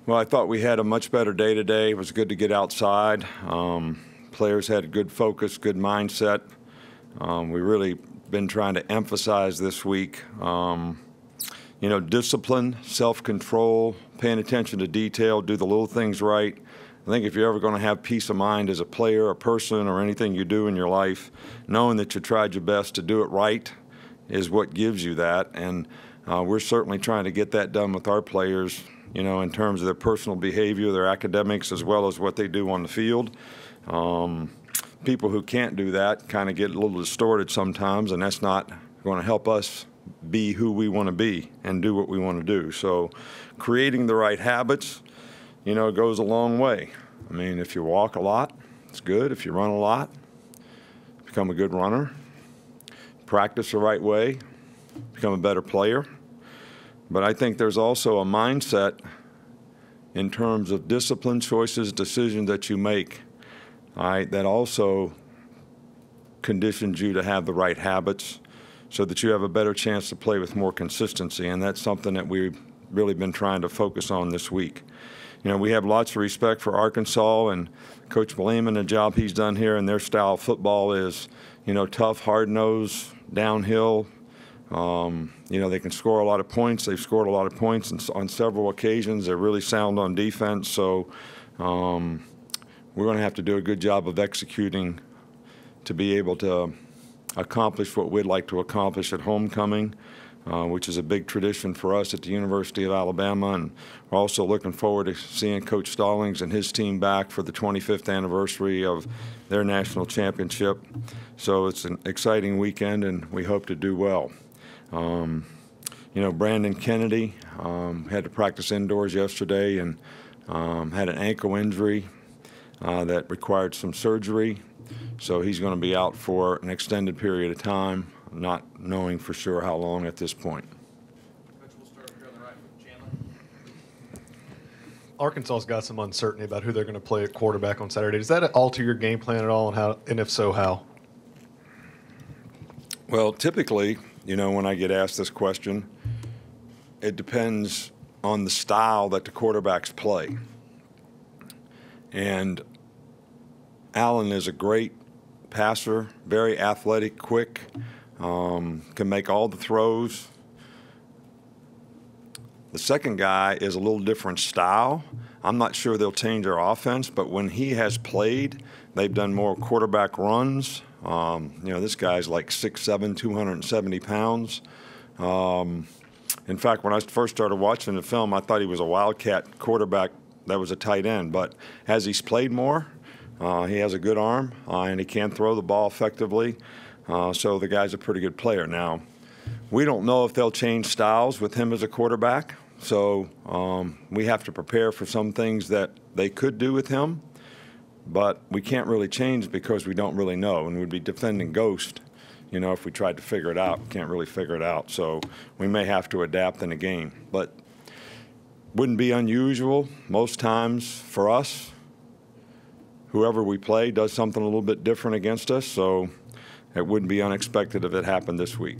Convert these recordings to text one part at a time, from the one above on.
Well, I thought we had a much better day today. It was good to get outside. Players had a good focus, good mindset. We really been trying to emphasize this week, discipline, self-control, paying attention to detail, do the little things right. I think if you're ever going to have peace of mind as a player, a person, or anything you do in your life, knowing that you tried your best to do it right is what gives you that. And we're certainly trying to get that done with our players, in terms of their personal behavior, their academics, as well as what they do on the field. People who can't do that kind of get a little distorted sometimes, and that's not going to help us be who we want to be and do what we want to do. So creating the right habits, goes a long way. I mean, if you walk a lot, it's good. If you run a lot, become a good runner. Practice the right way, become a better player. But I think there's also a mindset in terms of discipline, choices, decisions that you make, that also conditions you to have the right habits so that you have a better chance to play with more consistency. And that's something that we've really been trying to focus on this week. We have lots of respect for Arkansas and Coach Lehman, the job he's done here, and their style of football is, tough, hard-nosed, downhill. They can score a lot of points. They've scored a lot of points on several occasions. They're really sound on defense. So we're going to have to do a good job of executing to be able to accomplish what we'd like to accomplish at homecoming, which is a big tradition for us at the University of Alabama. And we're also looking forward to seeing Coach Stallings and his team back for the 25th anniversary of their national championship. So it's an exciting weekend, and we hope to do well. Brandon Kennedy had to practice indoors yesterday and had an ankle injury that required some surgery. So he's going to be out for an extended period of time, not knowing for sure how long at this point. Coach, we'll start here on the right with Chandler. Arkansas's got some uncertainty about who they're going to play at quarterback on Saturday. Does that alter your game plan at all, and if so, how? Well, typically, when I get asked this question, it depends on the style that the quarterbacks play. And Allen is a great passer, very athletic, quick, can make all the throws. The second guy is a little different style. I'm not sure they'll change their offense, but when he has played, they've done more quarterback runs. This guy's like 6'7", 270 pounds. In fact, when I first started watching the film, I thought he was a wildcat quarterback that was a tight end. But as he's played more, he has a good arm, and he can throw the ball effectively. So the guy's a pretty good player. Now, we don't know if they'll change styles with him as a quarterback. So we have to prepare for some things that they could do with him. But we can't really change because we don't really know, and we'd be defending ghost, if we tried to figure it out. We can't really figure it out, so we may have to adapt in the game. But wouldn't be unusual most times for us. Whoever we play does something a little bit different against us, so it wouldn't be unexpected if it happened this week.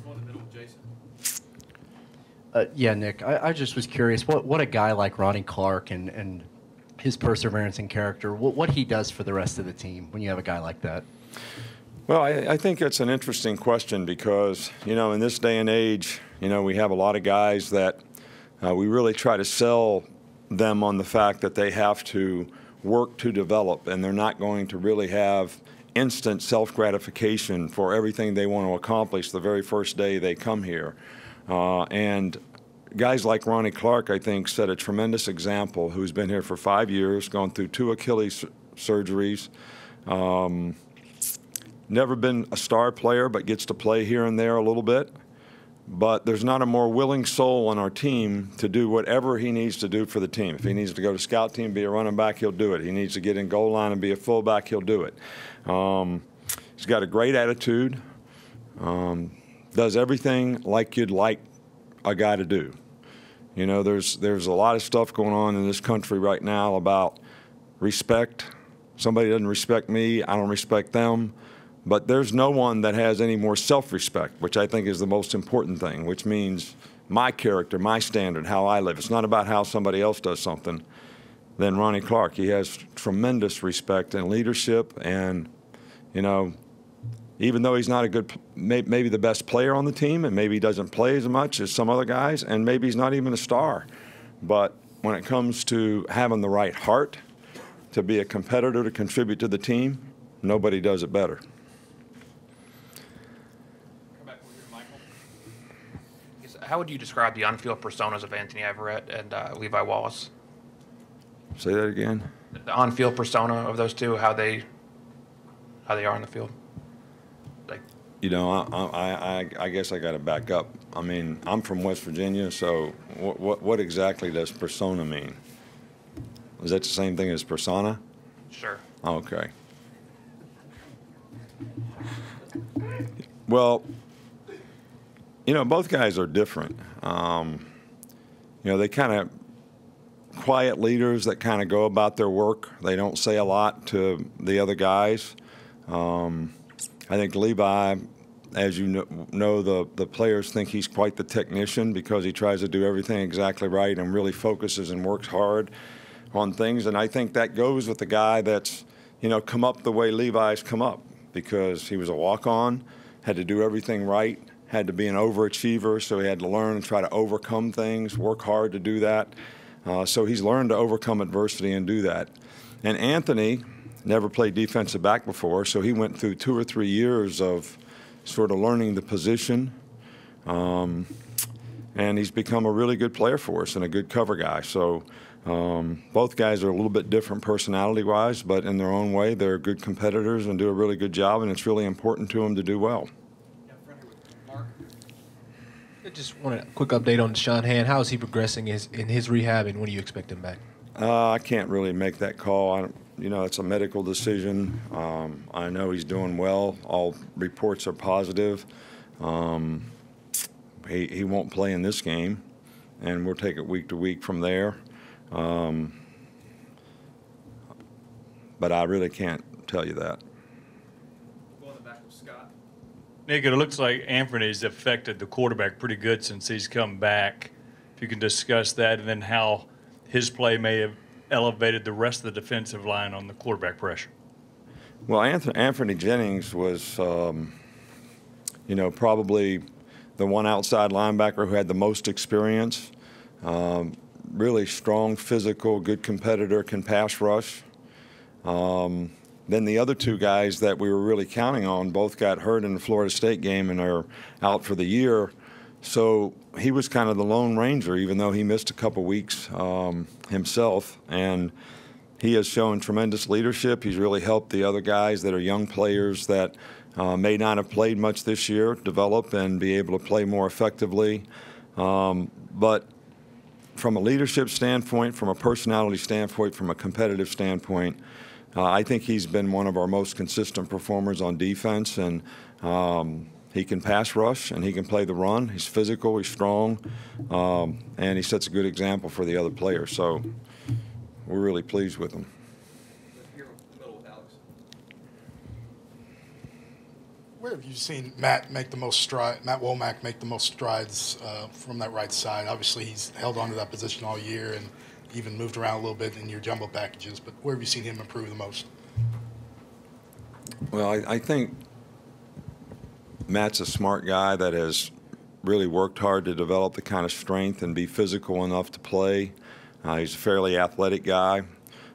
Go in the middle with Jason. Yeah, Nick, I just was curious what a guy like Ronnie Clark and his perseverance and character, what he does for the rest of the team when you have a guy like that. Well, I think it's an interesting question because, in this day and age, we have a lot of guys that we really try to sell them on the fact that they have to work to develop, and they're not going to really have instant self-gratification for everything they want to accomplish the very first day they come here. And guys like Ronnie Clark, I think, set a tremendous example, who's been here for 5 years, gone through 2 Achilles surgeries, never been a star player, but gets to play here and there a little bit. But there's not a more willing soul on our team to do whatever he needs to do for the team. If he needs to go to scout team, be a running back, he'll do it. He needs to get in goal line and be a fullback, he'll do it. He's got a great attitude, does everything like you'd like a guy to do. There's a lot of stuff going on in this country right now about respect. Somebody doesn't respect me, I don't respect them. But there's no one that has any more self-respect, which I think is the most important thing, which means my character, my standard, how I live. It's not about how somebody else does something. Then Ronnie Clark, he has tremendous respect and leadership, and even though he's not a good, maybe the best player on the team, and maybe he doesn't play as much as some other guys, and maybe he's not even a star, but when it comes to having the right heart to be a competitor, to contribute to the team, nobody does it better. Come back over here, Michael. How would you describe the on-field personas of Anthony Everett and Levi Wallace? Say that again. The on-field persona of those two, how they are on the field. Like, I guess I got to back up. I mean, I'm from West Virginia, so what exactly does persona mean? Is that the same thing as persona? sure. Okay. Well, both guys are different. They kind of quiet leaders that kind of go about their work. They don't say a lot to the other guys. I think Levi, as you know, the players think he's quite the technician because he tries to do everything exactly right and really focuses and works hard on things. And I think that goes with the guy that's, come up the way Levi's come up, because he was a walk-on, had to do everything right, had to be an overachiever, so he had to learn and try to overcome things, work hard to do that. So he's learned to overcome adversity and do that. And Anthony never played defensive back before, so he went through 2 or 3 years of sort of learning the position. And he's become a really good player for us and a good cover guy. So both guys are a little bit different personality-wise, but in their own way, they're good competitors and do a really good job, and it's really important to them to do well. Down front here with Mark. I just want a quick update on Deshaun Hand. How is he progressing in his rehab, and when do you expect him back? I can't really make that call. It's a medical decision. I know he's doing well. All reports are positive. He won't play in this game, and we'll take it week to week from there. But I really can't tell you that. Go in the back with Scott. Nick, it looks like Anfernee's affected the quarterback pretty good since he's come back. If you can discuss that, and then how his play may have elevated the rest of the defensive line on the quarterback pressure. Well, Anfernee Jennings was, probably the one outside linebacker who had the most experience. Really strong, physical, good competitor, can pass rush. Then the other two guys that we were really counting on both got hurt in the Florida State game and are out for the year. So he was kind of the lone ranger, even though he missed a couple weeks himself. And he has shown tremendous leadership. He's really helped the other guys that are young players that may not have played much this year develop and be able to play more effectively. But from a leadership standpoint, from a personality standpoint, from a competitive standpoint, I think he's been one of our most consistent performers on defense, and he can pass rush and he can play the run. He's physical, he's strong, and he sets a good example for the other players. So we're really pleased with him. Here in the middle with Alex. Where have you seen Matt Womack make the most strides from that right side? Obviously, he's held on to that position all year and even moved around a little bit in your jumbo packages. But where have you seen him improve the most? Well, I think Matt's a smart guy that has really worked hard to develop the kind of strength and be physical enough to play. He's a fairly athletic guy.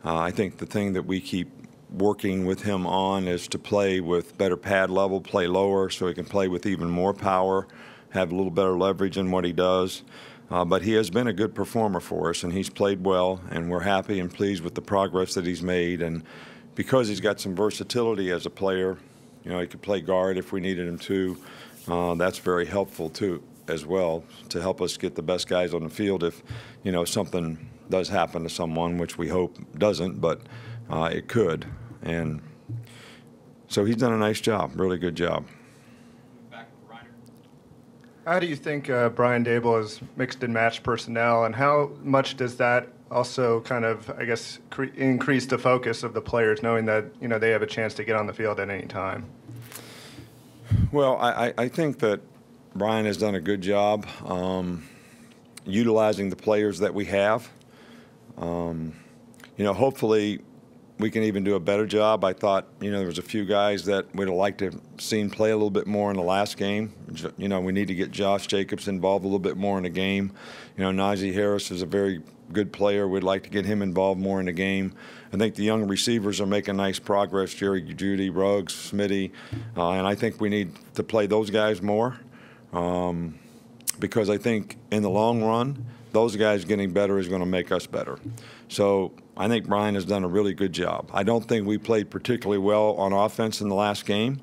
I think the thing that we keep working with him on is to play with better pad level, play lower so he can play with even more power, have a little better leverage in what he does. But he has been a good performer for us, and he's played well, and we're happy and pleased with the progress that he's made. And because he's got some versatility as a player, he could play guard if we needed him to. That's very helpful too, as well, to help us get the best guys on the field if, something does happen to someone, which we hope doesn't, but it could. And so he's done a nice job, really good job. Back with Reiner. How do you think Brian Dable has mixed and matched personnel, and how much does that also kind of, I guess, increase the focus of the players, knowing that, they have a chance to get on the field at any time? Well, I think that Brian has done a good job. utilizing the players that we have. Hopefully we can even do a better job. I thought, there was a few guys that we'd have liked to have seen play a little bit more in the last game. We need to get Josh Jacobs involved a little bit more in the game. Najee Harris is a very good player. We'd like to get him involved more in the game. I think the young receivers are making nice progress, Jerry Jeudy, Ruggs, Smitty, and I think we need to play those guys more because I think in the long run, those guys getting better is going to make us better. So I think Brian has done a really good job. I don't think we played particularly well on offense in the last game,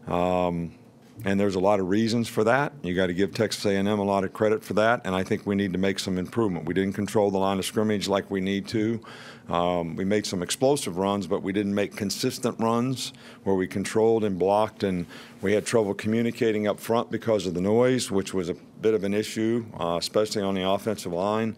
and there's a lot of reasons for that. You got to give Texas A&M a lot of credit for that, and I think we need to make some improvement. We didn't control the line of scrimmage like we need to. We made some explosive runs, but we didn't make consistent runs where we controlled and blocked, and we had trouble communicating up front because of the noise, which was a bit of an issue, especially on the offensive line.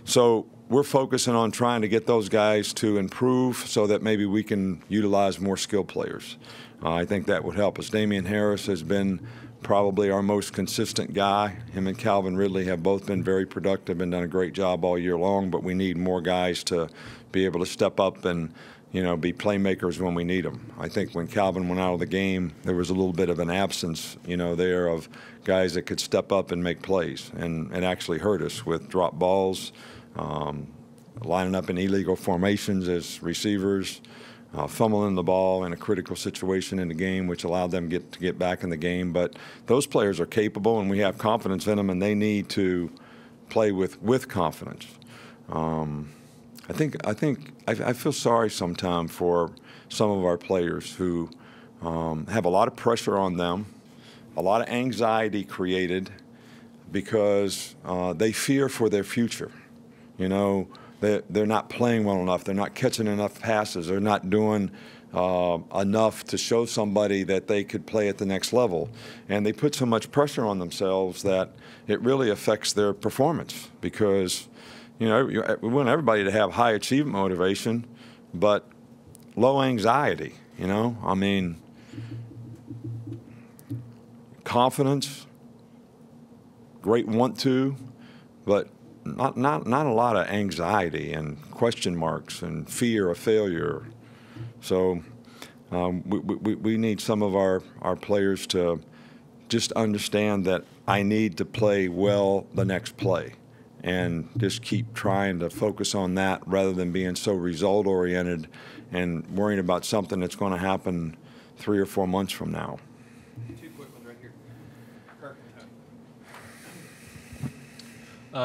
So we're focusing on trying to get those guys to improve so that maybe we can utilize more skilled players. I think that would help us. Damian Harris has been probably our most consistent guy. Him and Calvin Ridley have both been very productive and done a great job all year long, but we need more guys to be able to step up and, be playmakers when we need them. I think when Calvin went out of the game, there was a little bit of an absence, there of guys that could step up and make plays, and it actually hurt us with drop balls, lining up in illegal formations as receivers, fumbling the ball in a critical situation in the game, which allowed them to get back in the game. But those players are capable, and we have confidence in them, and they need to play with confidence. I feel sorry sometimes for some of our players who have a lot of pressure on them, a lot of anxiety created because they fear for their future. They're not playing well enough. They're not catching enough passes. They're not doing enough to show somebody that they could play at the next level. And they put so much pressure on themselves that it really affects their performance because, we want everybody to have high achievement motivation, but low anxiety, confidence, great want to, but not a lot of anxiety and question marks and fear of failure. So we need some of our players to just understand that I need to play well the next play and just keep trying to focus on that rather than being so result-oriented and worrying about something that's going to happen 3 or 4 months from now. Two quick ones right here. Kirk.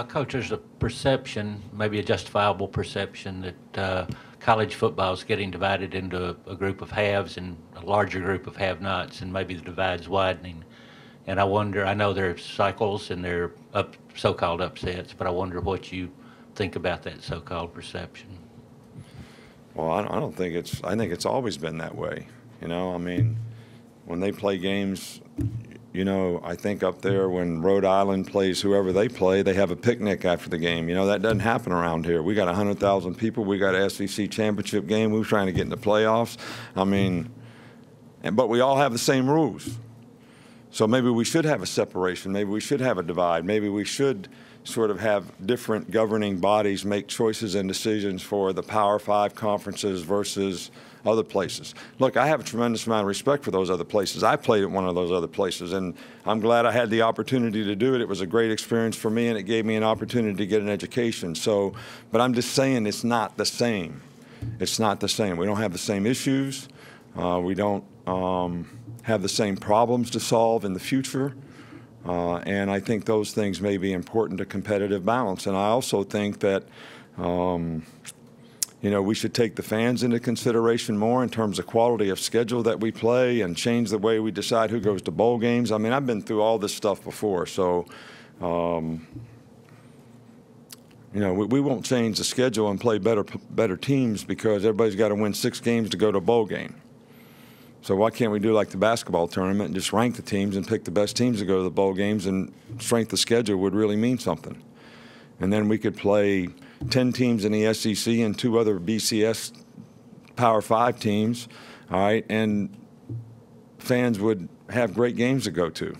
Coach, there's a perception, maybe a justifiable perception, that college football is getting divided into a group of haves and a larger group of have-nots, and maybe the divide's widening. And I wonder, I know there are cycles and there are so-called upsets, but I wonder what you think about that so-called perception. Well, I don't think I think it's always been that way. When they play games, I think up there when Rhode Island plays whoever they play, they have a picnic after the game. That doesn't happen around here. We got 100,000 people. We got an SEC championship game. We were trying to get in the playoffs. But we all have the same rules. So maybe we should have a separation. Maybe we should have a divide. Maybe we should sort of have different governing bodies make choices and decisions for the Power 5 conferences versus other places. Look, I have a tremendous amount of respect for those other places. I played at one of those other places, and I'm glad I had the opportunity to do it. It was a great experience for me, and it gave me an opportunity to get an education. So, but I'm just saying it's not the same. It's not the same. We don't have the same issues. We don't have the same problems to solve in the future. And I think those things may be important to competitive balance. And I also think that, we should take the fans into consideration more in terms of quality of schedule that we play and change the way we decide who goes to bowl games. I've been through all this stuff before. So, we won't change the schedule and play better teams because everybody's got to win 6 games to go to a bowl game. So why can't we do like the basketball tournament and just rank the teams and pick the best teams to go to the bowl games, and strength of schedule would really mean something. And then we could play 10 teams in the SEC and 2 other BCS Power 5 teams, all right, and fans would have great games to go to.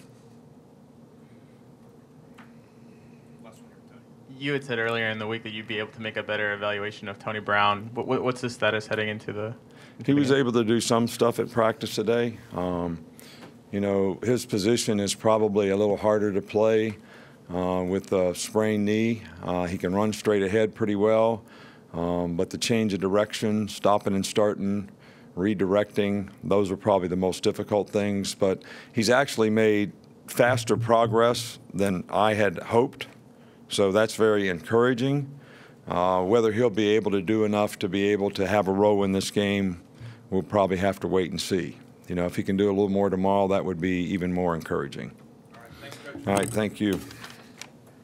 you had said earlier in the week that you'd be able to make a better evaluation of Tony Brown. What's his status heading into the? He was able to do some stuff at practice today. You know, his position is probably a little harder to play with a sprained knee. He can run straight ahead pretty well, but the change of direction, stopping and starting, redirecting, those are probably the most difficult things. But he's actually made faster progress than I had hoped, so that's very encouraging. Whether he'll be able to do enough to be able to have a role in this game, we'll probably have to wait and see. You know, if he can do a little more tomorrow, that would be even more encouraging. All right, thank you.